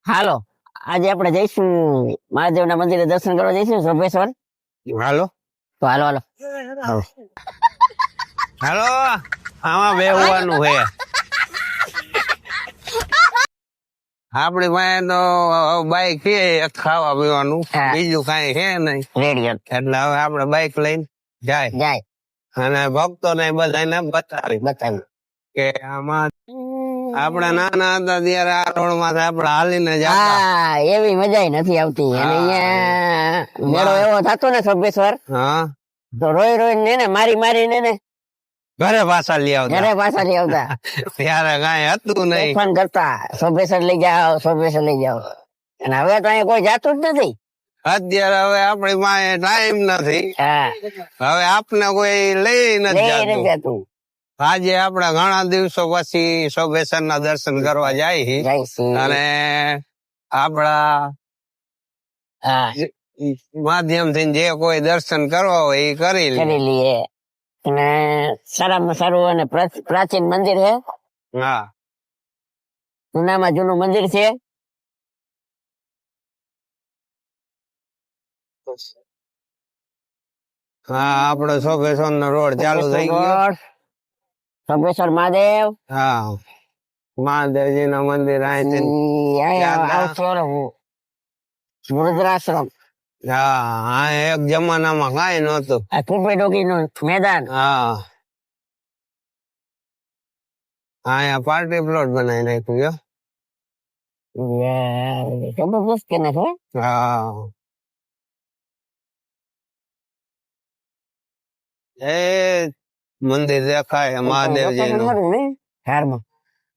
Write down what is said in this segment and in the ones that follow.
હાલો આજે આપણે જઈશું મહાદેવના મંદિરે દર્શન કરવા જઈશું સોભેશ્વર. હાલો તો હાલો હાલો હાલો હાલો આમાં બેહવાનું છે આપડી પાસે તો બાઈક છે ખાવા પીવાનું હા. બીજું કઈ છે નહીં રેડી એટલે હવે આપડે બાઈક લઈને જાય જાય અને ભક્તો ને બધાને બતાવી બતાવ્યું. કે આમાં આપડે નાના હતા ત્યારે આ રોડ માં આપડે હાલીને જતા. હા એવી મજા નથી આવતી અને અહીંયા મેળો એવો થતો ને સોભેશ્વર હા તો રોઈ રોઈ ને મારી મારી ને ઘરે પાછા લઈ આવતા ઘરે પાછા લઈ આવતા. ત્યારે કઈ હતું નહીં ફોન કરતા સોભેશ્વર લઈ જાઓ સોભેશ્વર લઈ જાઓ અને હવે તો અહીંયા કોઈ જાતું જ નથી. અત્યારે હવે આપડી પાસે ટાઈમ નથી હા હવે આપને કોઈ લઈ નથી લઈ નથી જતું જાતું. આજે આપડે ઘણા દિવસો પછી સોભેશ્વર ના દર્શન કરવા જાય છે. જઈશું. અને આપડા હા માધ્યમ થી જે કોઈ દર્શન કરવા હોય એ કરી લે. કરી લઈએ અને સારામાં સારું અને પ્રાચીન મંદિર છે. હા જૂનામાં જૂનું મંદિર છે. હા આપડે સોભેશ્વર નો રોડ ચાલુ થઈ ગયો. સોભેશ્વર મહાદેવ હા મહાદેવજી નું મંદિર અહીંથી વૃદ્ધાશ્રમ હા આ એક જમાનામાં કઈ નતું. આ કુંભી ડોગી નું મેદાન. હા અહીંયા પાર્ટી પ્લોટ બનાવી નાખ્યું જબરદસ્ત કે નથી. હા એ મંદિર દેખાય મહાદેવજી નું.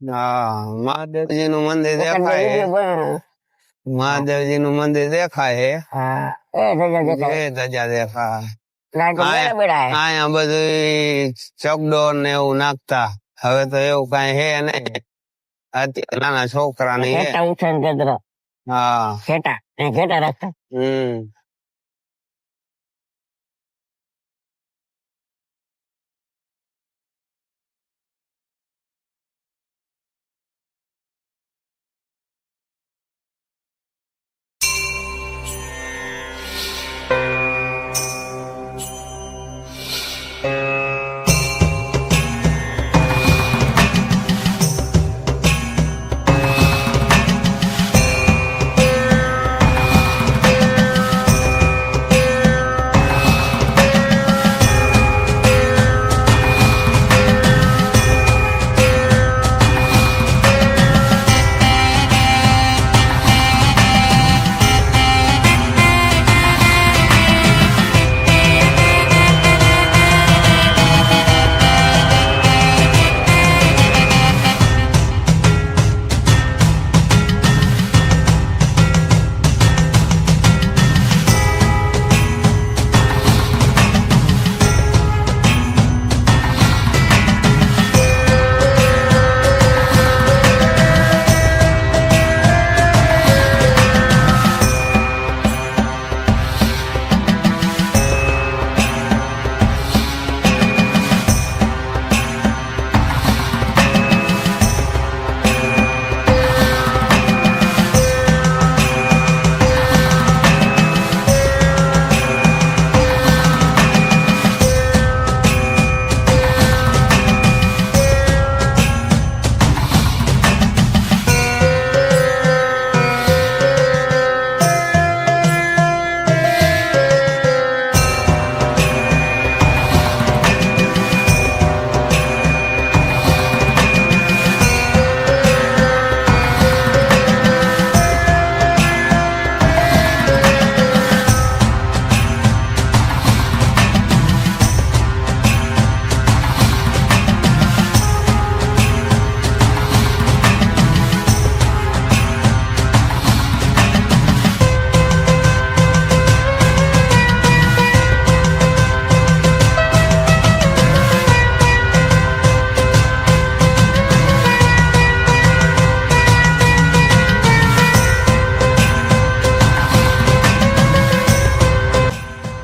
હા મહાદેવજી નું મંદિર દેખાય મહાદેવજી નું મંદિર દેખાય એ ધજા દેખાય અહીંયા બધું ચકડો ને એવું નાખતા હવે તો એવું કઈ હે નઈ અત્યારે નાના છોકરા ની હે. હા ઘેટા રાખતા.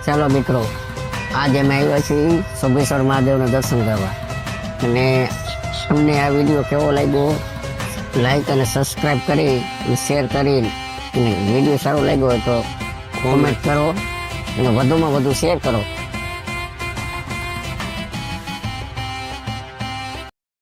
ચાલો મિત્રો આજે અમે આવ્યા છીએ સોભેશ્વર મહાદેવના દર્શન કરવા અને તમને આ વિડીયો કેવો લાગ્યો લાઈક અને સબસ્ક્રાઇબ કરી અને શેર કરી અને વિડીયો સારો લાગ્યો હોય તો કોમેન્ટ કરો અને વધુમાં વધુ શેર કરો.